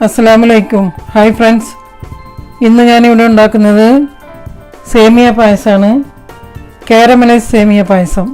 Assalamualaikum. Hi friends. ഇന്ന് ഞാൻ ഇവിടെ ഉണ്ടാക്കുന്നത് സേമിയ പായസമാണ്. കാരമലൈസ് സേമിയ പായസം.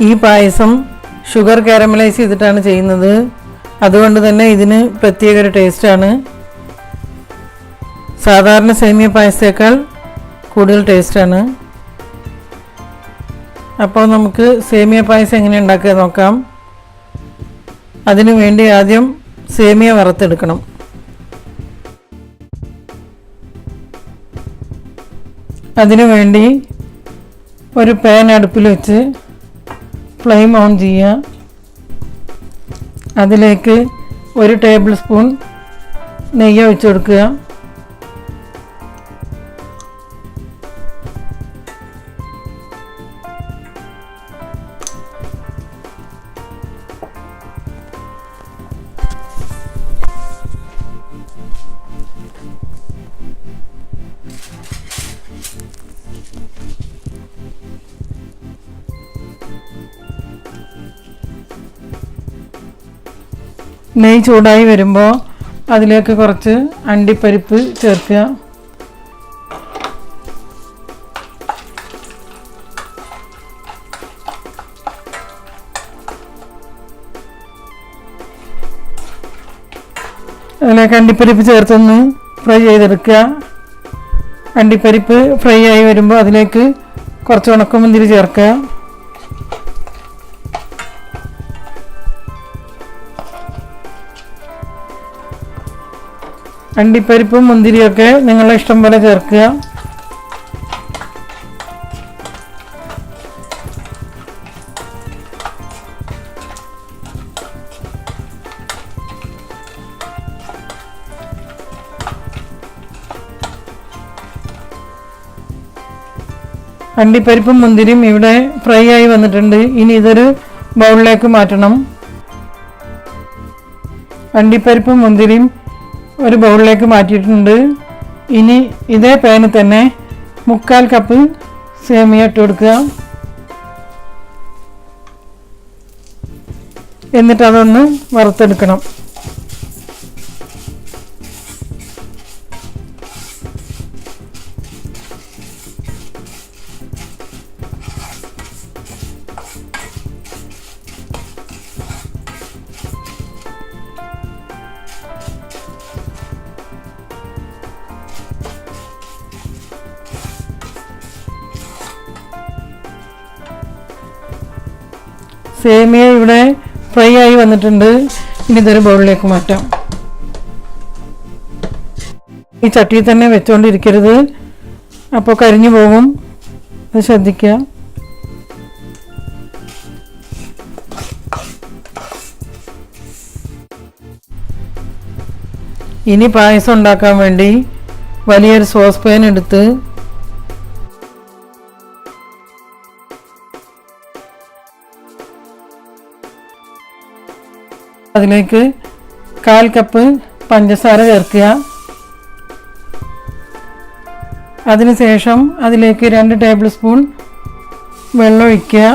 ഈ പായസം ഷുഗർ കാരമലൈസ് ചെയ്തിട്ടാണ് ചെയ്യുന്നത്. അതുകൊണ്ട് തന്നെ ഇതിന് പ്രത്യേക ഒരു ടേസ്റ്റ് ആണ്. സാധാരണ സേമിയ പായസത്തേക്കാൾ കൂടുതൽ ടേസ്റ്റ് ആണ്. അപ്പോൾ നമുക്ക് സേമിയ പായസം എങ്ങനെ ഉണ്ടാക്കുക നോക്കാം. അതിനു വേണ്ടി ആദ്യം സേമിയ വറുത്തെടുക്കണം. അതിനു വേണ്ടി ഒരു പാൻ അടുപ്പിൽ വെച്ച് ഫ്ലെയിം ഓൺ ചെയ്യുക. അതിലേക്ക് 1 ടേബിൾ സ്പൂൺ നെയ്യ് ഒഴിച്ച് കൊടുക്കുക. നെയ്യ് ചൂടായി വരുമ്പോൾ അതിലേക്ക് കുറച്ച് അണ്ടിപ്പരിപ്പ് ചേർക്കുക. അതിലേക്ക് അണ്ടിപ്പരിപ്പ് ചേർത്തൊന്ന് ഫ്രൈ ചെയ്തെടുക്കുക. അണ്ടിപ്പരിപ്പ് ഫ്രൈ ആയി വരുമ്പോൾ അതിലേക്ക് കുറച്ച് ഉണക്കമുന്തിരി ചേർക്കുക. അണ്ടിപ്പരിപ്പും മുന്തിരിയൊക്കെ നിങ്ങളുടെ ഇഷ്ടം പോലെ ചേർക്കുക. അണ്ടിപ്പരിപ്പും മുന്തിരിയും ഇവിടെ ഫ്രൈ ആയി വന്നിട്ടുണ്ട്. ഇനി ഇതൊരു ബൗളിലേക്ക് മാറ്റണം. അണ്ടിപ്പരിപ്പും മുന്തിരിയും ഒരു ബൗളിലേക്ക് മാറ്റിയിട്ടുണ്ട്. ഇനി ഇതേ പാനിൽ തന്നെ 3/4 കപ്പ് സേമിയ ഇട്ട് കൊടുക്കുക. എന്നിട്ട് അതൊന്ന് വറുത്തെടുക്കണം. സേമിയ ഇവിടെ ഫ്രൈ ആയി വന്നിട്ടുണ്ട്. ഇനി ഇതൊരു ബൗളിലേക്ക് മാറ്റാം. ഈ ചട്ടിയിൽ തന്നെ വെച്ചുകൊണ്ടിരിക്കരുത്, അപ്പോൾ കരിഞ്ഞു പോകും. അത് ശ്രദ്ധിക്കുക. ഇനി പായസം ഉണ്ടാക്കാൻ വേണ്ടി വലിയൊരു സോസ് പാൻ എടുത്ത് അതിലേക്ക് 1/4 കപ്പ് പഞ്ചസാര ചേർക്കുക. അതിനുശേഷം അതിലേക്ക് 2 ടേബിൾ സ്പൂൺ വെള്ളം ഒഴിക്കുക.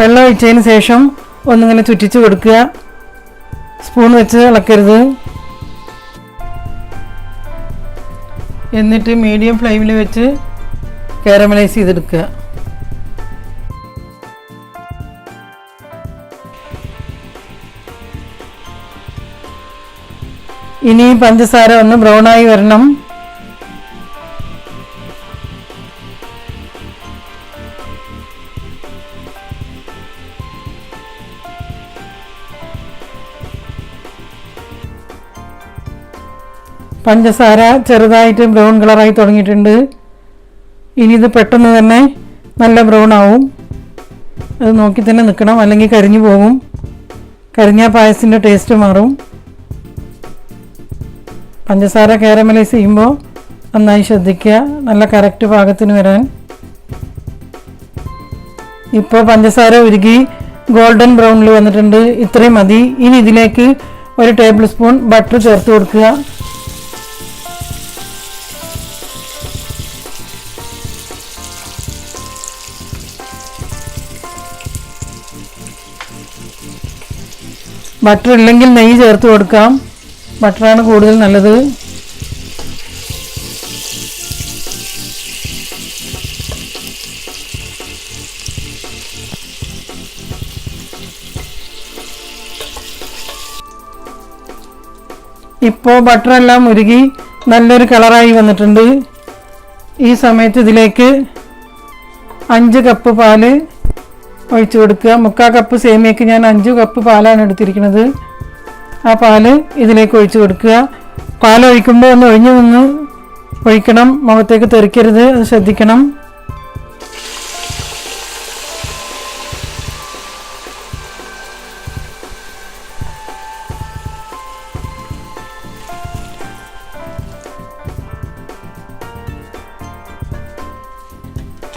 വെള്ളം ഒഴിച്ചതിന് ശേഷം ഒന്നിങ്ങനെ ചുറ്റിച്ച് കൊടുക്കുക. സ്പൂൺ വെച്ച് ഇളക്കരുത്. എന്നിട്ട് മീഡിയം ഫ്ലെയിമിൽ വെച്ച് കാരമലൈസ് ചെയ്തെടുക്കുക. ഇനി പഞ്ചസാര ഒന്ന് ബ്രൗണായി വരണം. പഞ്ചസാര ചെറുതായിട്ട് ബ്രൗൺ കളറായി തുടങ്ങിയിട്ടുണ്ട്. ഇനി ഇത് പെട്ടെന്ന് തന്നെ നല്ല ബ്രൗൺ ആവും. അത് നോക്കി തന്നെ നിൽക്കണം, അല്ലെങ്കിൽ കരിഞ്ഞു പോകും. കരിഞ്ഞ പായസത്തിൻ്റെ ടേസ്റ്റ് മാറും. പഞ്ചസാര കാരമലൈസ് ചെയ്യുമ്പോൾ നന്നായി ശ്രദ്ധിക്കുക, നല്ല കറക്റ്റ് പാകത്തിന് വരാൻ. ഇപ്പോൾ പഞ്ചസാര ഉരുകി ഗോൾഡൻ ബ്രൗണിൽ വന്നിട്ടുണ്ട്. ഇത്രയും മതി. ഇനി ഇതിലേക്ക് 1 ടേബിൾ സ്പൂൺ ബട്ടർ ചേർത്ത് കൊടുക്കുക. ബട്ടർ ഇല്ലെങ്കിൽ നെയ്യ് ചേർത്ത് കൊടുക്കാം. ബട്ടറാണ് കൂടുതൽ നല്ലത്. ഇപ്പോൾ ബട്ടറെല്ലാം ഉരുകി നല്ലൊരു കളറായി വന്നിട്ടുണ്ട്. ഈ സമയത്ത് ഇതിലേക്ക് 5 കപ്പ് പാല് ഒഴിച്ചു കൊടുക്കുക. 3/4 കപ്പ് സേമിയയ്ക്ക് ഞാൻ 5 കപ്പ് പാലാണ് എടുത്തിരിക്കുന്നത്. ആ പാല് ഇതിലേക്ക് ഒഴിച്ചു കൊടുക്കുക. പാൽ ഒഴിക്കുമ്പോൾ ഒന്ന് ഒഴിഞ്ഞു നിന്ന് ഒഴിക്കണം. മുഖത്തേക്ക് തെറിക്കരുത്, അത് ശ്രദ്ധിക്കണം.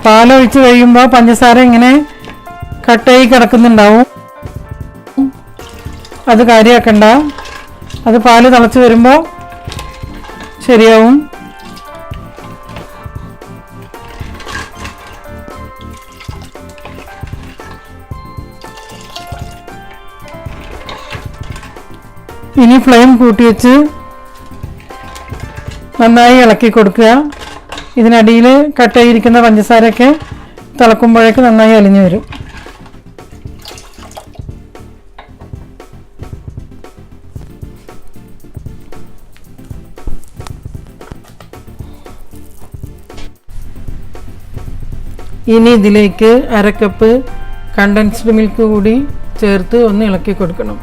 പാലൊഴിച്ച് കഴിയുമ്പോൾ പഞ്ചസാര ഇങ്ങനെ കട്ടായി കിടക്കുന്നുണ്ടാവും. അത് കാര്യമാക്കണ്ട. അത് പാല് തിളച്ച് വരുമ്പോൾ ശരിയാവും. ഇനി ഫ്ലെയിം കൂട്ടി വെച്ച് നന്നായി ഇളക്കി കൊടുക്കുക. ഇതിനടിയിൽ കട്ടായിരിക്കുന്ന പഞ്ചസാരയൊക്കെ തിളക്കുമ്പോഴേക്ക് നന്നായി അലിഞ്ഞു വരും. ഇനി ഇതിലേക്ക് 1/2 കപ്പ് കണ്ടൻസ്ഡ് മിൽക്ക് കൂടി ചേർത്ത് ഒന്ന് ഇളക്കി കൊടുക്കണം.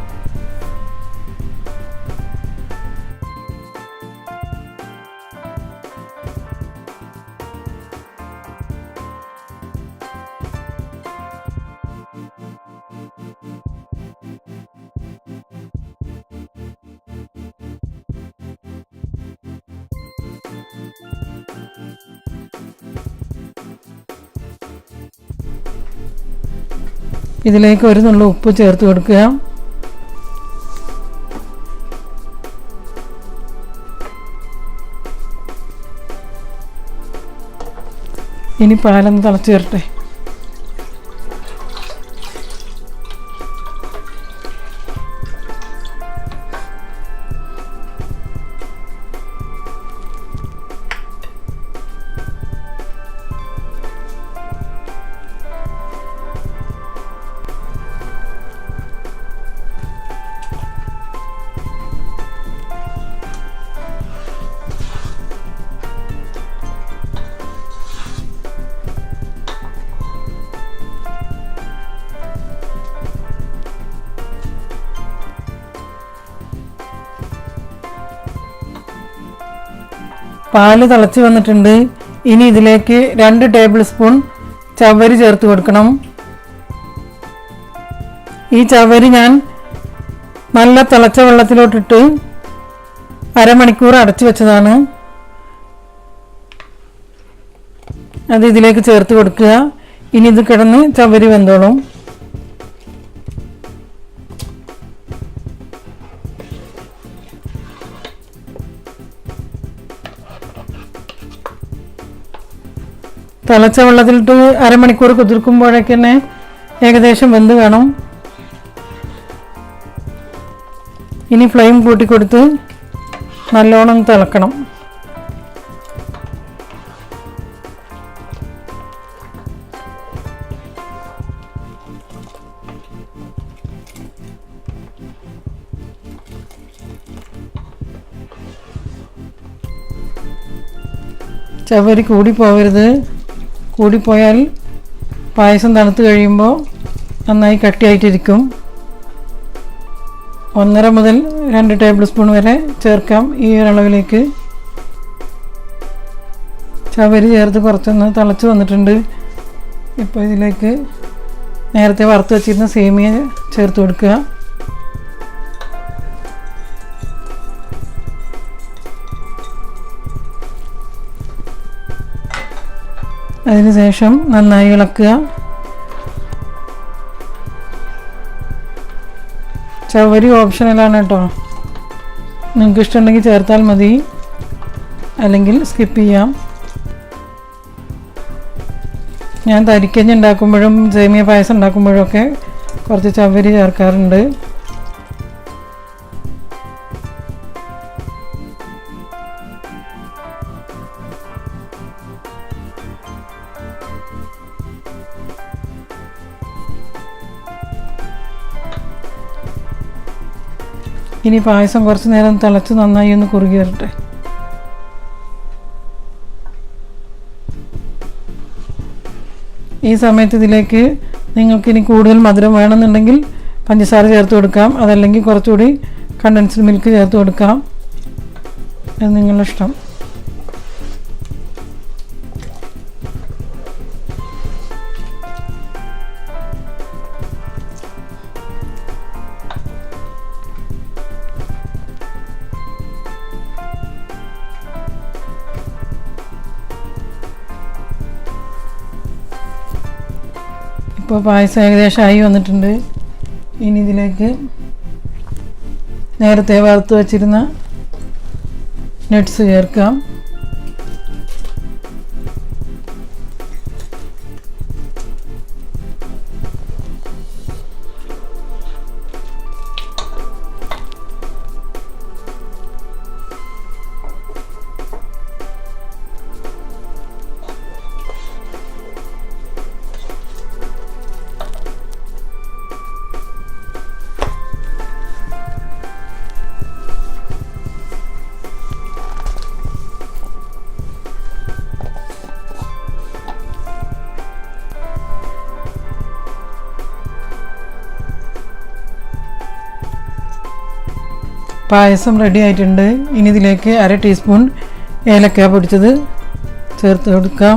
ഇതിലേക്ക് 1 നുള്ളു ഉപ്പ് ചേർത്ത് കൊടുക്കുക. ഇനി പാലൊന്ന് തിളച്ച് വരട്ടെ. പാല് തിളച്ച് വന്നിട്ടുണ്ട്. ഇനി ഇതിലേക്ക് 2 ടേബിൾ സ്പൂൺ ചവ്വരി ചേർത്ത് കൊടുക്കണം. ഈ ചവ്വരി ഞാൻ നല്ല തിളച്ച വെള്ളത്തിലോട്ടിട്ട് 1/2 മണിക്കൂർ അടച്ചു വെച്ചതാണ്. അത് ഇതിലേക്ക് ചേർത്ത് കൊടുക്കുക. ഇനി ഇത് കിടന്ന് ചവ്വരി വെന്തോളും. തിളച്ച വെള്ളത്തിലിട്ട് 1/2 മണിക്കൂർ കുതിർക്കുമ്പോഴേക്ക് തന്നെ ഏകദേശം വെന്ത് കാണും. ഇനി ഫ്ലെയിം കൂട്ടിക്കൊടുത്ത് നല്ലോണം തിളക്കണം. ചവ്വരി കൂടിപ്പോവരുത്. കൂടിപ്പോയാൽ പായസം തണുത്ത് കഴിയുമ്പോൾ നന്നായി കട്ടിയായിട്ടിരിക്കും. 1.5 മുതൽ 2 ടേബിൾ സ്പൂൺ വരെ ചേർക്കാം ഈ ഒരളവിലേക്ക്. ചവ്വരി ചേർത്ത് കുറച്ചൊന്ന് തിളച്ച് വന്നിട്ടുണ്ട്. ഇപ്പോൾ ഇതിലേക്ക് നേരത്തെ വറുത്ത് വെച്ചിരുന്ന സേമിയ ചേർത്ത് കൊടുക്കുക. അതിനുശേഷം നന്നായി ഇളക്കുക. ചവ്വരി ഓപ്ഷണലാണ് കേട്ടോ. നിങ്ങൾക്ക് ഇഷ്ടമുണ്ടെങ്കിൽ ചേർത്താൽ മതി, അല്ലെങ്കിൽ സ്കിപ്പ് ചെയ്യാം. ഞാൻ തരിക്കഞ്ഞി ഉണ്ടാക്കുമ്പോഴും സേമിയ പായസം ഉണ്ടാക്കുമ്പോഴൊക്കെ കുറച്ച് ചവ്വരി ചേർക്കാറുണ്ട്. ഇനി പായസം കുറച്ച് നേരം തിളച്ച് നന്നായി ഒന്ന് കുറുകി വരട്ടെ. ഈ സമയത്ത് ഇതിലേക്ക് നിങ്ങൾക്കിനി കൂടുതൽ മധുരം വേണമെന്നുണ്ടെങ്കിൽ പഞ്ചസാര ചേർത്ത് കൊടുക്കാം, അതല്ലെങ്കിൽ കുറച്ചുകൂടി കണ്ടൻസ്ഡ് മിൽക്ക് ചേർത്ത് കൊടുക്കാം. അത് നിങ്ങളുടെ ഇഷ്ടം. ഇപ്പോൾ പായസം ഏകദേശം ആയി വന്നിട്ടുണ്ട്. ഇനി ഇതിലേക്ക് നേരത്തെ വറുത്ത് വച്ചിരുന്ന നട്ട്സ് ചേർക്കാം. പായസം റെഡി ആയിട്ടുണ്ട്. ഇനി ഇതിലേക്ക് 1/2 ടീസ്പൂൺ ഏലക്ക പൊടിച്ചത് ചേർത്ത് കൊടുക്കാം.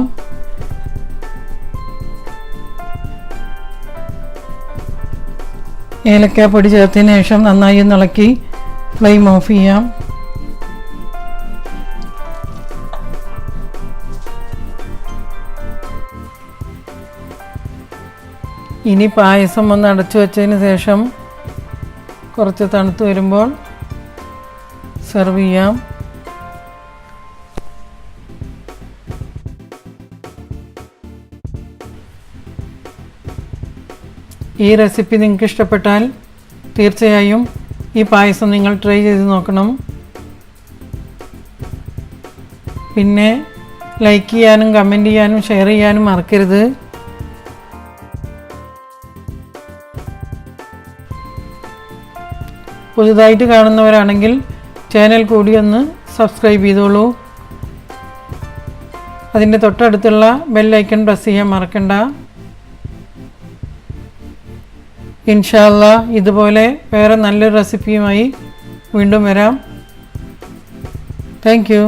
ഏലക്ക പൊടി ചേർത്തതിന് ശേഷം നന്നായി ഒന്ന് ഇളക്കി ഫ്ലെയിം ഓഫ് ചെയ്യാം. ഇനി പായസം ഒന്ന് അടച്ചു വച്ചതിന് ശേഷം കുറച്ച് തണുത്ത് വരുമ്പോൾ സെർവ് ചെയ്യാം. ഈ റെസിപ്പി നിങ്ങൾക്ക് ഇഷ്ടപ്പെട്ടാൽ തീർച്ചയായും ഈ പായസം നിങ്ങൾ ട്രൈ ചെയ്ത് നോക്കണം. പിന്നെ ലൈക്ക് ചെയ്യാനും കമൻറ്റ് ചെയ്യാനും ഷെയർ ചെയ്യാനും മറക്കരുത്. പുതുതായിട്ട് കാണുന്നവരാണെങ്കിൽ ചാനൽ കൂടി ഒന്ന് സബ്സ്ക്രൈബ് ചെയ്തോളൂ. അതിൻ്റെ തൊട്ടടുത്തുള്ള ബെൽ ഐക്കൺ പ്രസ് ചെയ്യാൻ മറക്കണ്ട. ഇൻഷാ അല്ലാഹ് ഇതുപോലെ വേറെ നല്ലൊരു റെസിപ്പിയുമായി വീണ്ടും വരാം. Thank you.